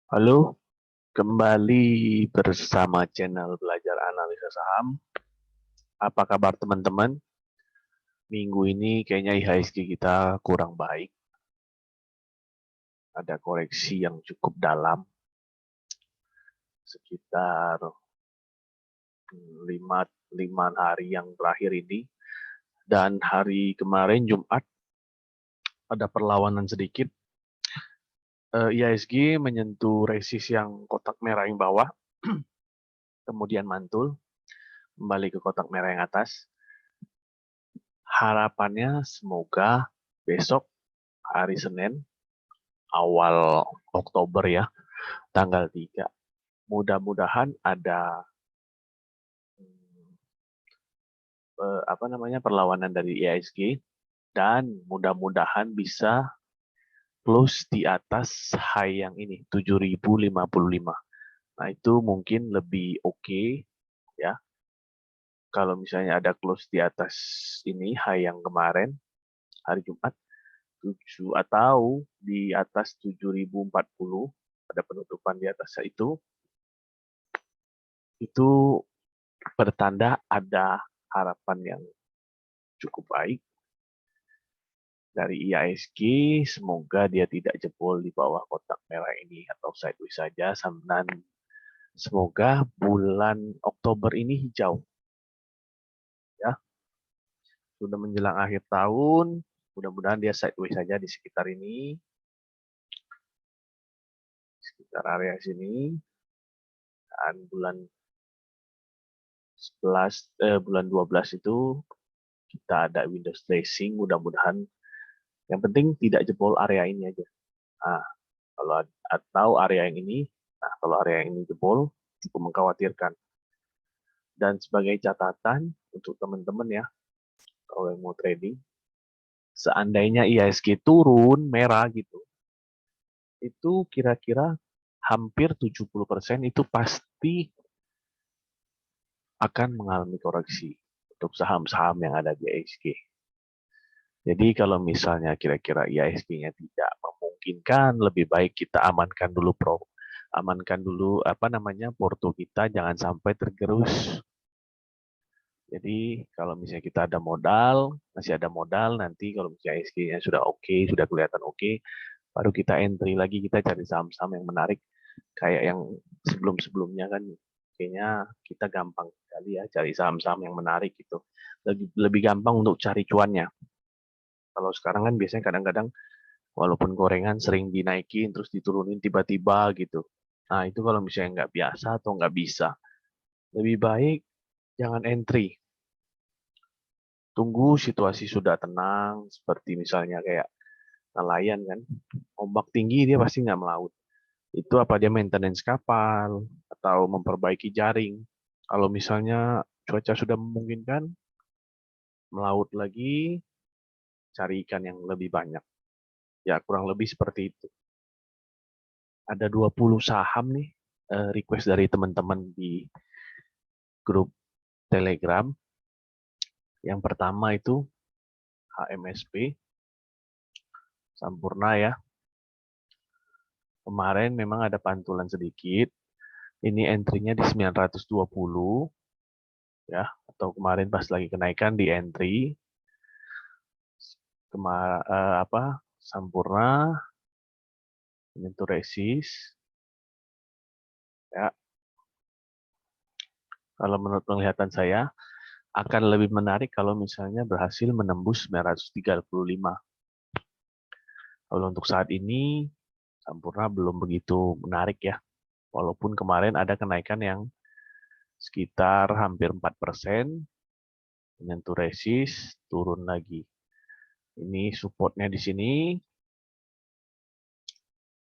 Halo, kembali bersama channel Belajar Analisa Saham. Apa kabar teman-teman? Minggu ini kayaknya IHSG kita kurang baik. Ada koreksi yang cukup dalam, sekitar 5 hari yang terakhir ini. Dan hari kemarin Jumat ada perlawanan sedikit. IHSG menyentuh resist yang kotak merah yang bawah, kemudian mantul, kembali ke kotak merah yang atas. Harapannya semoga besok hari Senin awal Oktober ya, tanggal 3. Mudah-mudahan ada perlawanan dari IHSG dan mudah-mudahan bisa close di atas high yang ini 7.055. Nah, itu mungkin lebih oke ya. Kalau misalnya ada close di atas ini high yang kemarin hari Jumat 7 atau di atas 7.040 ada penutupan di atas itu bertanda ada harapan yang cukup baik dari IHSG. Semoga dia tidak jebol di bawah kotak merah ini atau sideways saja. Dan semoga bulan Oktober ini hijau. Ya, sudah menjelang akhir tahun, mudah-mudahan dia sideways saja di sekitar ini, sekitar area sini. Dan bulan 12 itu kita ada Windows Dressing, mudah-mudahan yang penting tidak jebol area ini aja. Nah, atau area yang ini, kalau area yang ini jebol cukup mengkhawatirkan. Dan sebagai catatan untuk teman-teman ya, kalau yang mau trading, seandainya IHSG turun merah gitu, itu kira-kira hampir 70% itu pasti akan mengalami koreksi untuk saham-saham yang ada di IHSG. Jadi kalau misalnya kira-kira IHSG-nya tidak memungkinkan, lebih baik kita amankan dulu porto kita, jangan sampai tergerus. Jadi kalau misalnya kita ada modal, masih ada modal, nanti kalau misalnya IHSG-nya sudah oke, sudah kelihatan oke, baru kita entry lagi, kita cari saham-saham yang menarik kayak yang sebelum-sebelumnya kan. Kayaknya kita gampang sekali ya cari saham-saham yang menarik gitu. Lebih gampang untuk cari cuannya. Kalau sekarang kan biasanya kadang-kadang walaupun gorengan sering dinaikin terus diturunin tiba-tiba gitu. Nah, itu kalau misalnya nggak biasa atau nggak bisa, lebih baik jangan entry. Tunggu situasi sudah tenang, seperti misalnya kayak nelayan kan, ombak tinggi dia pasti nggak melaut. Itu apa dia maintenance kapal atau memperbaiki jaring. Kalau misalnya cuaca sudah memungkinkan, melaut lagi, cari ikan yang lebih banyak. Ya kurang lebih seperti itu. Ada 20 saham nih request dari teman-teman di grup Telegram. Yang pertama itu HMSP, Sampurna ya. Kemarin memang ada pantulan sedikit. Ini entry-nya di 920 ya, atau kemarin pas lagi kenaikan di entry. Sampurna menyentuh resist ya. Kalau menurut penglihatan saya akan lebih menarik kalau misalnya berhasil menembus 935. Kalau untuk saat ini Sampurna belum begitu menarik ya. Walaupun kemarin ada kenaikan yang sekitar hampir 4%, menyentuh resist, turun lagi. Ini supportnya di sini.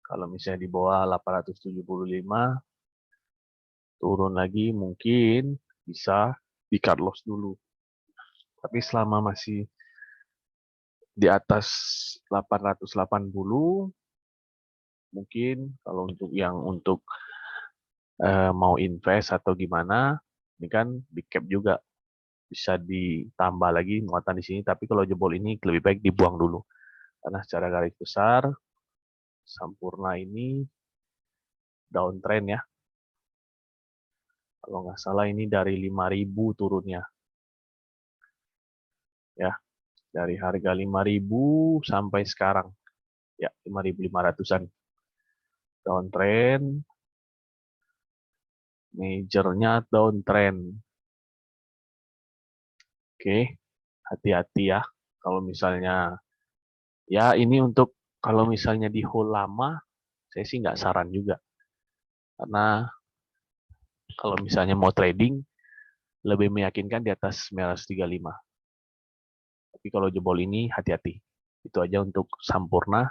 Kalau misalnya di bawah 875, turun lagi mungkin bisa di cut loss dulu. Tapi selama masih di atas 880, mungkin kalau untuk mau invest atau gimana, ini kan big cap juga bisa ditambah lagi muatan di sini. Tapi kalau jebol ini lebih baik dibuang dulu, karena secara garis besar Sampurna ini downtrend ya. Kalau nggak salah ini dari 5.000 turunnya. Ya, dari harga 5.000 sampai sekarang. Ya, 5.500-an. Downtrend. Majornya downtrend. Oke, hati-hati ya. Kalau misalnya, ya ini untuk kalau misalnya di hold lama, saya sih nggak saran juga. Karena kalau misalnya mau trading, lebih meyakinkan di atas 935. Tapi kalau jebol ini hati-hati. Itu aja untuk Sampurna.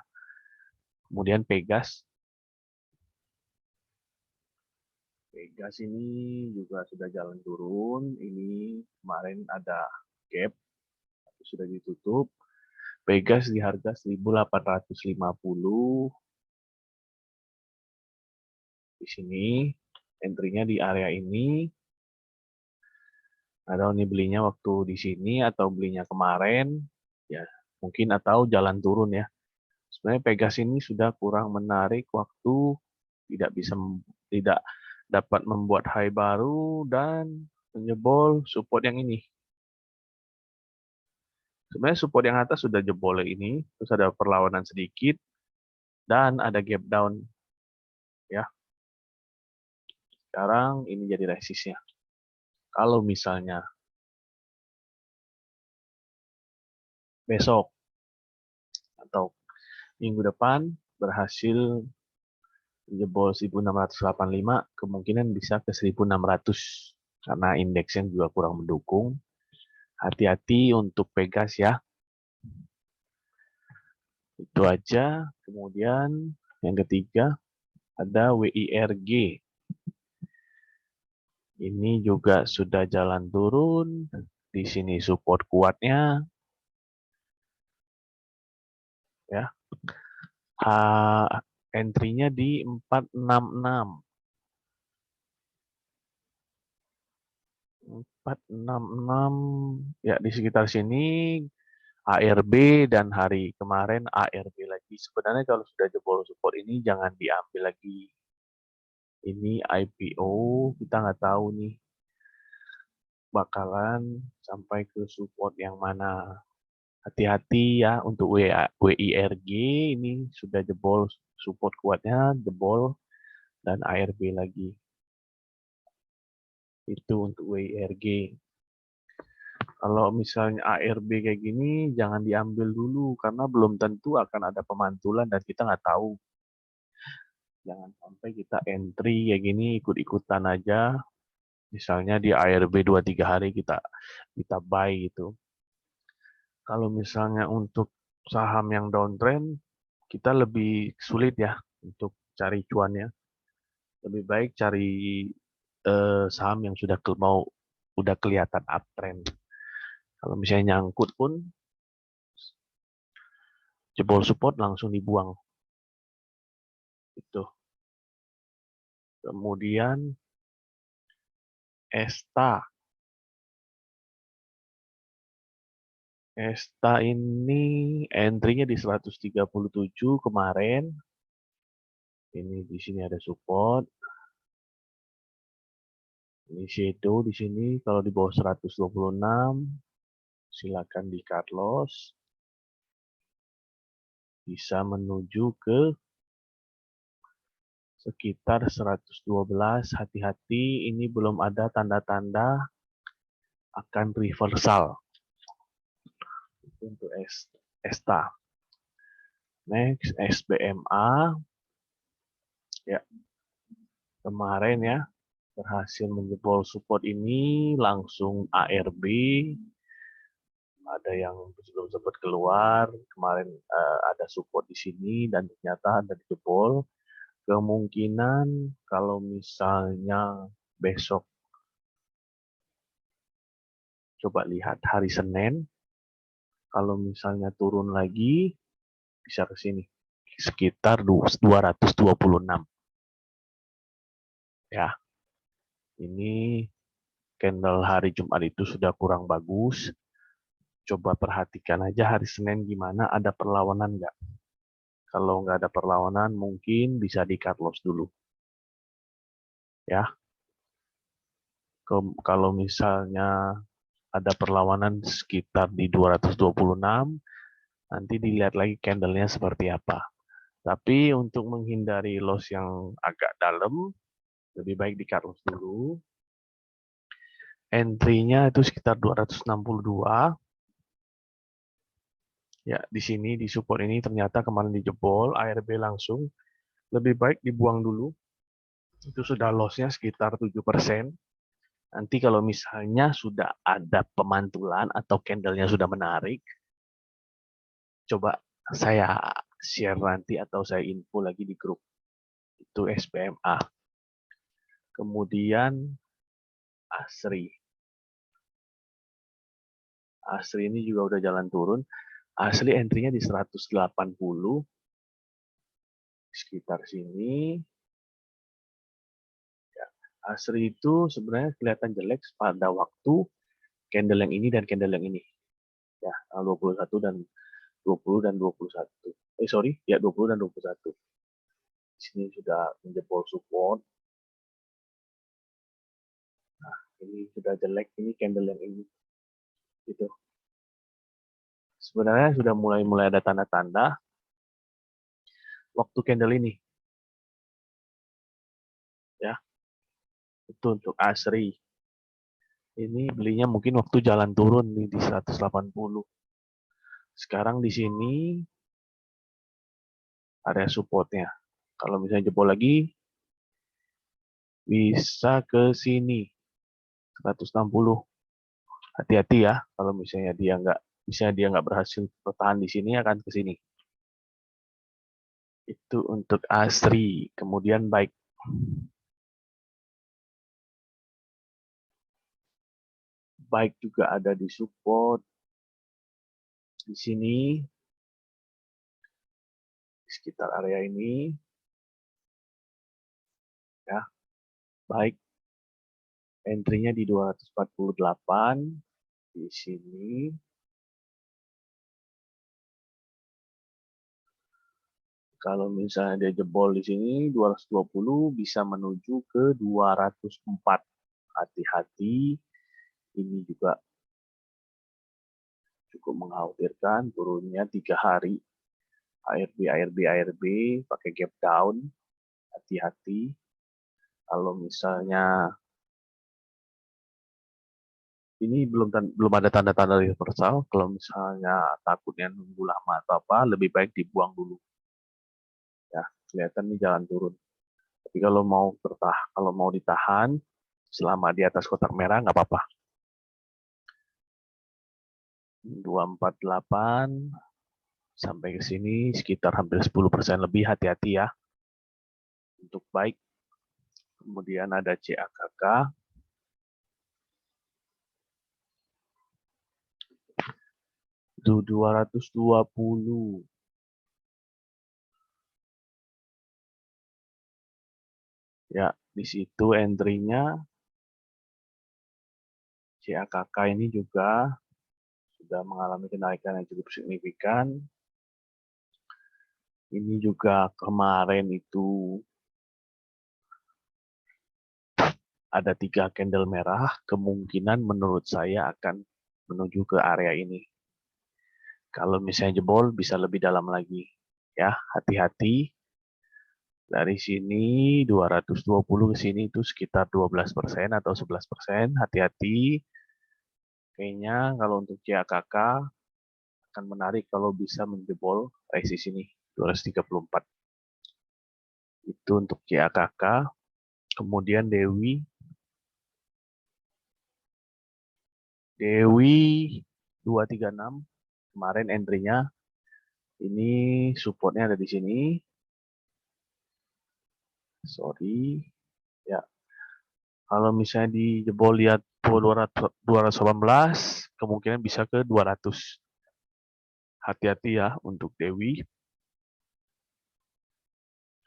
Kemudian Pegas. Pegas ini juga sudah jalan turun. Ini kemarin ada gap. Tapi sudah ditutup. Pegas di harga 1.850. Di sini. Entry-nya di area ini. Atau ini belinya waktu di sini atau belinya kemarin. Ya, mungkin atau jalan turun ya. Sebenarnya Pegas ini sudah kurang menarik waktu tidak dapat membuat high baru dan menjebol support yang ini. Sebenarnya support yang atas sudah jebol ini, terus ada perlawanan sedikit dan ada gap down ya. Sekarang ini jadi resistnya. Kalau misalnya besok atau minggu depan berhasil jebol 1685, kemungkinan bisa ke 1600 karena indeksnya juga kurang mendukung. Hati-hati untuk Pegas ya. Itu aja. Kemudian yang ketiga ada WIRG. Ini juga sudah jalan turun. Di sini support kuatnya. Ya. Entry-nya di 466. 466 ya di sekitar sini. ARB dan hari kemarin ARB lagi. Sebenarnya kalau sudah jebol support ini jangan diambil lagi. Ini IPO, kita nggak tahu nih bakalan sampai ke support yang mana. Hati-hati ya untuk WIRG ini sudah jebol support kuatnya, jebol dan ARB lagi. Itu untuk WIRG. Kalau misalnya ARB kayak gini jangan diambil dulu karena belum tentu akan ada pemantulan dan kita nggak tahu. Jangan sampai kita entry kayak gini ikut-ikutan aja. Misalnya di ARB 2-3 hari kita buy gitu. Kalau misalnya untuk saham yang downtrend, kita lebih sulit ya untuk cari cuannya. Lebih baik cari saham yang udah kelihatan uptrend. Kalau misalnya nyangkut pun jebol support langsung dibuang. Itu. Kemudian Esta. Esta ini entry-nya di 137 kemarin. Ini di sini ada support. Ini shadow di sini kalau di bawah 126 silakan di cut loss. Bisa menuju ke sekitar 112. Hati-hati ini belum ada tanda-tanda akan reversal untuk Esta. Next SBMA ya kemarin ya berhasil menjebol support ini langsung ARB. Ada yang belum sempat keluar kemarin, ada support di sini dan ternyata ada dijebol. Kemungkinan kalau misalnya besok coba lihat hari Senin, kalau misalnya turun lagi bisa ke sini sekitar 226 ya. Ini candle hari Jumat itu sudah kurang bagus. Coba perhatikan aja hari Senin gimana, ada perlawanan nggak. Kalau nggak ada perlawanan mungkin bisa di cut loss dulu. Ya, kalau misalnya ada perlawanan sekitar di 226, nanti dilihat lagi candlenya seperti apa. Tapi untuk menghindari loss yang agak dalam, lebih baik di cut loss dulu. Entry-nya itu sekitar 262. Ya, di sini di support ini ternyata kemarin dijebol, ARB langsung. Lebih baik dibuang dulu. Itu sudah loss-nya sekitar 7%. Nanti kalau misalnya sudah ada pemantulan atau candle-nya sudah menarik, coba saya share nanti atau saya info lagi di grup. Itu SPMA. Kemudian ASRI. ASRI ini juga udah jalan turun. Asli entry-nya di 180 sekitar sini. Ya. ASRI itu sebenarnya kelihatan jelek pada waktu candle yang ini dan candle yang ini. Ya, 21 dan 20 dan 21. Sorry, ya 20 dan 21. Di sini sudah menjebol support. Nah, ini sudah jelek, ini candle yang ini. Gitu. Sebenarnya sudah mulai ada tanda-tanda waktu candle ini. Ya, itu untuk ASRI. Ini belinya mungkin waktu jalan turun nih di 180. Sekarang di sini area supportnya. Kalau misalnya jebol lagi, bisa ke sini 160. Hati-hati ya, kalau misalnya dia nggak berhasil bertahan di sini akan ke sini. Itu untuk ASRI. Kemudian baik. Baik juga ada di support di sini di sekitar area ini. Ya, baik. Entry-nya di 248 di sini. Kalau misalnya dia jebol di sini 220 bisa menuju ke 204. Hati-hati, ini juga cukup mengkhawatirkan turunnya 3 hari. ARB pakai gap down. Hati-hati. Kalau misalnya ini belum ada tanda-tanda reversal. Kalau misalnya takutnya nunggu lama atau apa, lebih baik dibuang dulu. Ya, kelihatan nih jalan turun. Tapi kalau mau ditahan selama di atas kotak merah nggak apa-apa. 248 sampai ke sini sekitar hampir 10% lebih, hati-hati ya. Untuk baik. Kemudian ada CAKK. Itu 220. Ya, di situ entry-nya CAKK ini juga sudah mengalami kenaikan yang cukup signifikan. Ini juga kemarin itu ada 3 candle merah, kemungkinan menurut saya akan menuju ke area ini. Kalau misalnya jebol bisa lebih dalam lagi. Ya, hati-hati. Dari sini 220 ke sini itu sekitar 12% atau 11%. Hati-hati. Kayaknya kalau untuk CAKK akan menarik kalau bisa menjebol resist ini 234. Itu untuk CAKK. Kemudian Dewi 236 kemarin entry-nya ini supportnya ada di sini. Sorry. Ya. Kalau misalnya dijebol lihat 218 kemungkinan bisa ke 200. Hati-hati ya untuk Dewi.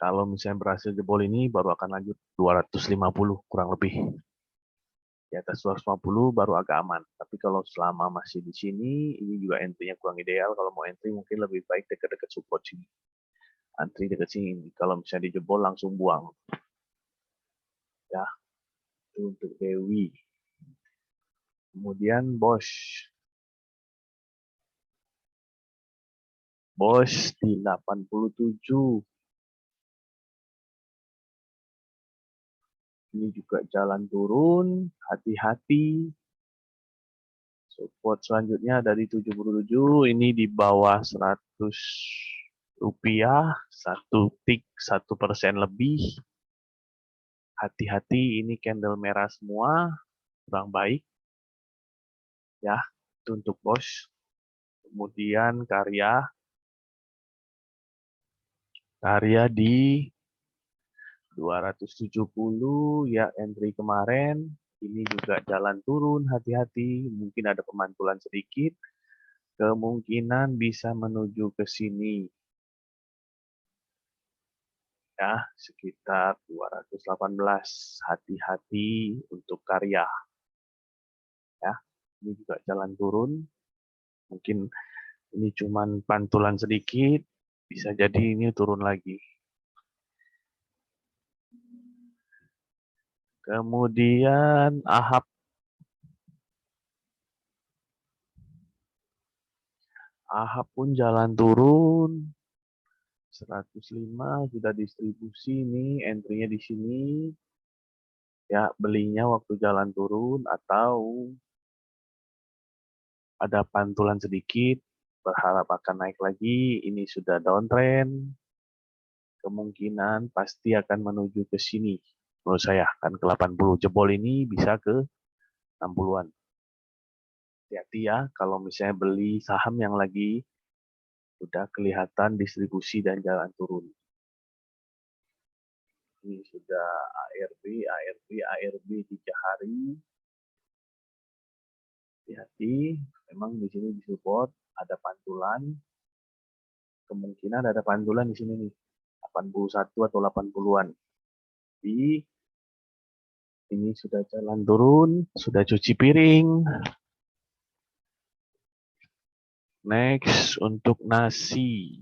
Kalau misalnya berhasil jebol ini baru akan lanjut 250 kurang lebih. Di atas 250 baru agak aman. Tapi kalau selama masih di sini, ini juga entry-nya kurang ideal. Kalau mau entry mungkin lebih baik dekat-dekat support sini. Antri dekat sini. Kalau misalnya dijebol langsung buang. Ya, itu untuk Dewi. Kemudian Bosch. Bosch di 87. Ini juga jalan turun, hati-hati. Support selanjutnya dari 77, ini di bawah 100 rupiah, 1% lebih. Hati-hati, ini candle merah semua, kurang baik. Ya, itu untuk Bosch. Kemudian Karya di 270 ya, entry kemarin. Ini juga jalan turun, hati-hati. Mungkin ada pemantulan sedikit. Kemungkinan bisa menuju ke sini. Ya, sekitar 218. Hati-hati untuk Karya. Ya, ini juga jalan turun. Mungkin ini cuman pantulan sedikit. Bisa jadi ini turun lagi. Kemudian Ahab. Ahab pun jalan turun. 105 sudah distribusi nih, entry-nya di sini. Ya, belinya waktu jalan turun atau ada pantulan sedikit, berharap akan naik lagi. Ini sudah downtrend. Kemungkinan pasti akan menuju ke sini. Menurut saya, kan ke 80. Jebol ini bisa ke 60-an. Hati-hati ya, kalau misalnya beli saham yang lagi sudah kelihatan distribusi dan jalan turun. Ini sudah ARB 3 hari. Hati-hati, memang di sini disupport, ada pantulan. Kemungkinan ada pantulan di sini nih, 81 atau 80-an. Jadi, ini sudah jalan turun, sudah cuci piring. Next, untuk nasi.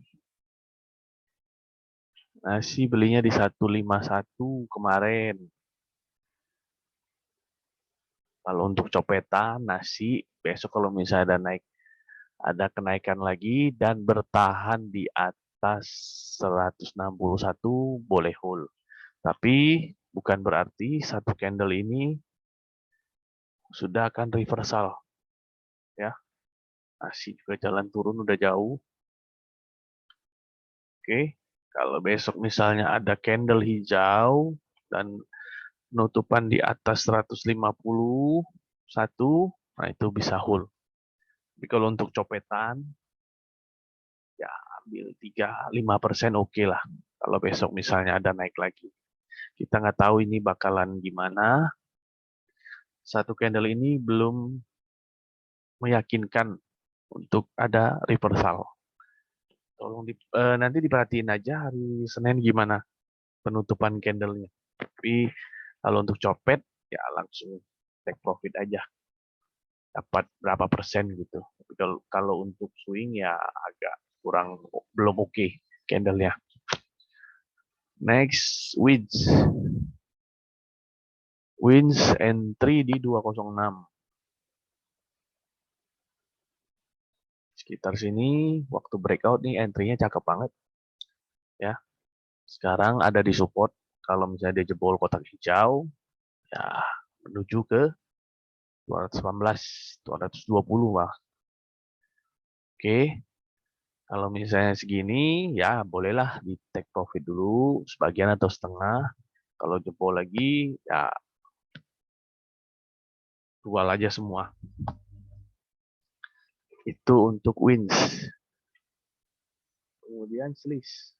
Nasi belinya di 151 kemarin. Kalau untuk copetan, nasi, besok kalau misalnya ada kenaikan lagi dan bertahan di atas 161, boleh hold. Tapi bukan berarti satu candle ini sudah akan reversal. Ya, nasi juga jalan turun udah jauh. Oke, kalau besok misalnya ada candle hijau dan penutupan di atas 151, nah itu bisa hold. Tapi kalau untuk copetan, ya ambil 3-5% oke lah. Kalau besok misalnya ada naik lagi. Kita nggak tahu ini bakalan gimana. Satu candle ini belum meyakinkan untuk ada reversal. Tolong nanti diperhatiin aja hari Senin gimana penutupan candlenya. Tapi kalau untuk copet ya langsung take profit aja. Dapat berapa persen gitu. Tapi kalau untuk swing ya agak belum oke candlenya. Next, Wins entry di 206. Sekitar sini waktu breakout nih entry-nya cakep banget. Ya. Sekarang ada di support kalau misalnya dia jebol kotak hijau ya menuju ke 219, 220 lah. Oke. Kalau misalnya segini ya bolehlah di take profit dulu sebagian atau setengah. Kalau jebol lagi ya jual aja semua. Itu untuk wins. Kemudian selis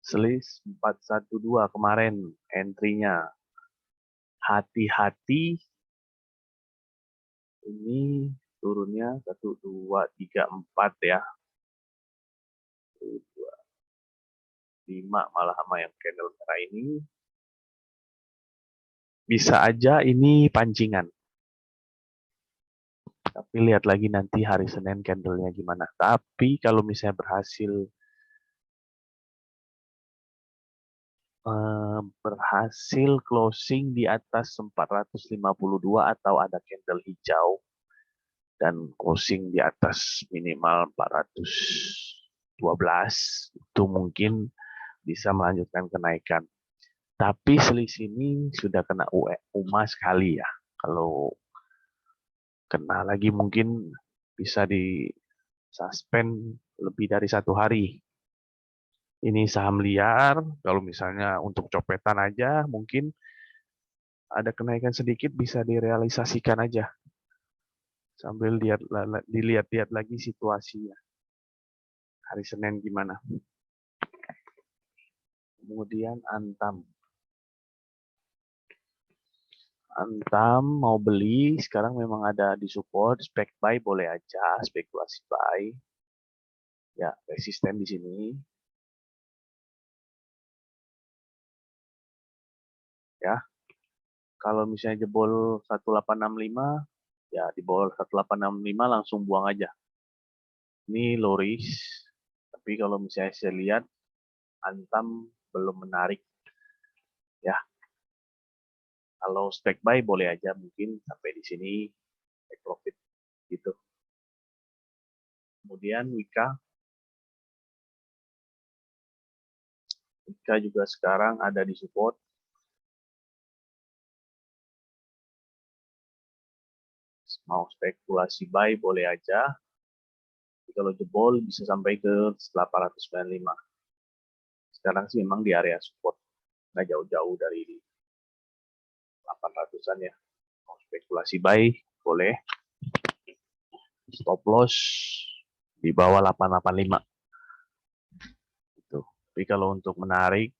412 kemarin entry-nya. Hati-hati ini turunnya 1, 2, 3, 4 ya. 1, 2, 5 malah sama yang candle merah ini. Bisa aja ini pancingan. Tapi lihat lagi nanti hari Senin candlenya gimana. Tapi kalau misalnya berhasil berhasil closing di atas 452 atau ada candle hijau dan closing di atas minimal 412, itu mungkin bisa melanjutkan kenaikan. Tapi selisih ini sudah kena UMA sekali ya. Kalau kena lagi mungkin bisa di suspend lebih dari 1 hari. Ini saham liar, kalau misalnya untuk copetan aja mungkin ada kenaikan sedikit bisa direalisasikan aja. Sambil dilihat-lihat lagi situasinya. Hari Senin gimana. Kemudian Antam. Antam mau beli, sekarang memang ada di support, spek buy boleh aja, spekulasi buy. Ya, resisten di sini. Ya. Kalau misalnya jebol 1865, ya di bawah 1865 langsung buang aja. Ini low risk, tapi kalau misalnya saya lihat Antam belum menarik. Ya. Kalau spek buy boleh aja mungkin sampai di sini take profit gitu. Kemudian Wika juga sekarang ada di support. Mau spekulasi buy boleh aja. Kalau jebol bisa sampai ke 895. Sekarang sih memang di area support, nggak jauh-jauh dari 800-an ya. Mau spekulasi buy boleh. Stop loss di bawah 885. Gitu. Tapi kalau untuk menarik,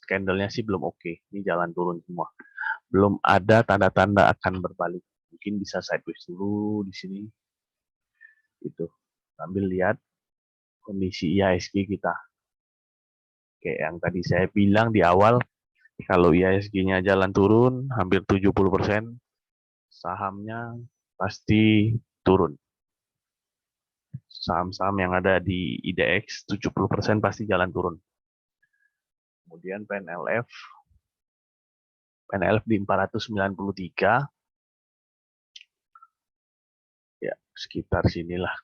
candlenya sih belum oke. Ini jalan turun semua. Belum ada tanda-tanda akan berbalik. Mungkin bisa sideways dulu di sini. Gitu. Sambil lihat kondisi IHSG kita. Kayak yang tadi saya bilang di awal, kalau IHSG-nya jalan turun, hampir 70%, sahamnya pasti turun. Saham-saham yang ada di IDX 70% pasti jalan turun. Kemudian PNLF di 493. Ya, sekitar sinilah.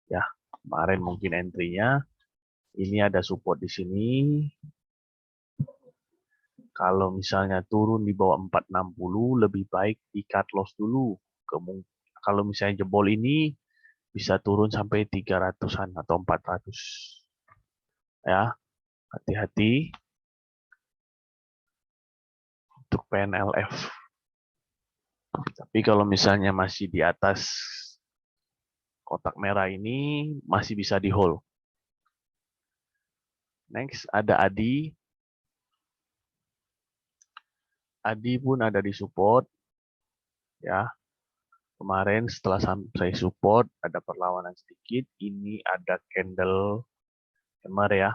Ya, kemarin mungkin entry-nya. Ini ada support di sini. Kalau misalnya turun di bawah 460, lebih baik di cut loss dulu. Kalau misalnya jebol ini, bisa turun sampai 300-an atau 400. Ya, hati-hati untuk PNLF. Tapi kalau misalnya masih di atas kotak merah ini, masih bisa di hold. Next, ada ADI. ADI pun ada di support. Ya, kemarin setelah saya support, ada perlawanan sedikit. Ini ada candle hammer ya.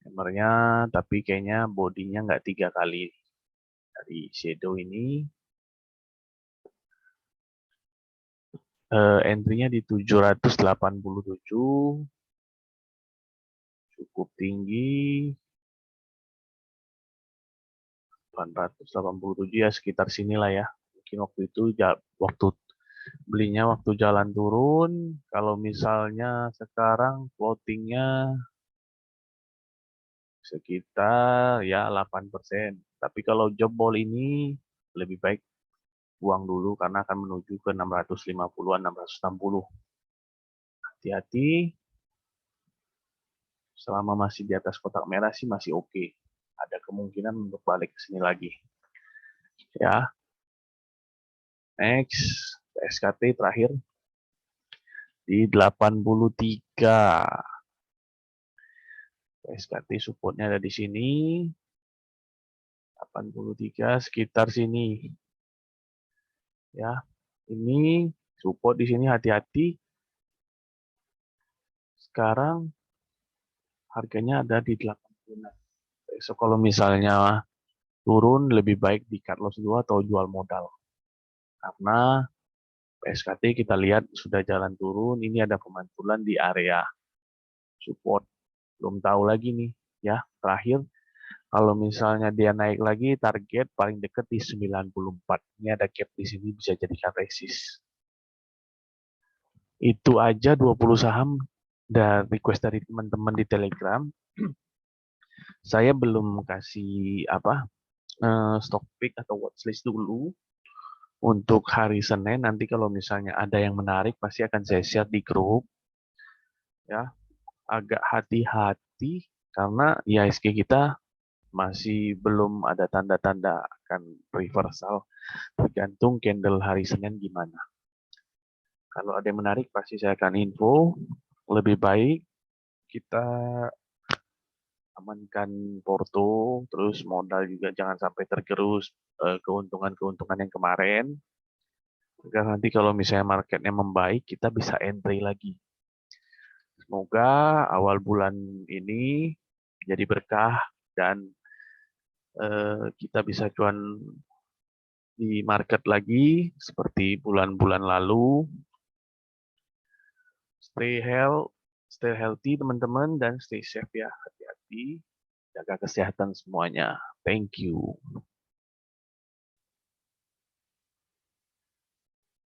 Hammernya, tapi kayaknya bodinya nggak 3 kali. Dari shadow ini, entry-nya di 787. Cukup tinggi. 887 ya, sekitar sinilah ya. Mungkin waktu itu waktu belinya waktu jalan turun. Kalau misalnya sekarang floatingnya sekitar ya 8%. Tapi kalau jebol ini lebih baik buang dulu karena akan menuju ke 650-an, 660. Hati-hati. Selama masih di atas kotak merah sih masih oke. Ada kemungkinan untuk balik ke sini lagi. Ya. Next, SKT terakhir di 83. SKT supportnya ada di sini. 83 sekitar sini. Ya. Ini support di sini, hati-hati. Sekarang harganya ada di 86. So, kalau misalnya turun lebih baik di cut loss dulu atau jual modal. Karena PSKT kita lihat sudah jalan turun, ini ada pemantulan di area support. Belum tahu lagi nih ya. Terakhir Kalau misalnya dia naik lagi, target paling dekat di 94. Ini ada gap di sini, bisa jadikan resist. Itu aja 20 saham dan request dari teman-teman di Telegram. Saya belum kasih stock pick atau watchlist dulu untuk hari Senin. Nanti kalau misalnya ada yang menarik pasti akan saya share di grup. Ya, agak hati-hati karena IHSG kita masih belum ada tanda-tanda akan reversal, tergantung candle hari Senin gimana. Kalau ada yang menarik pasti saya akan info. Lebih baik kita amankan porto, terus modal juga jangan sampai tergerus keuntungan-keuntungan yang kemarin. Agar nanti kalau misalnya marketnya membaik, kita bisa entry lagi. Semoga awal bulan ini jadi berkah dan kita bisa cuan di market lagi seperti bulan-bulan lalu. Stay healthy teman-teman dan stay safe ya. Hati-hati, jaga kesehatan semuanya. Thank you.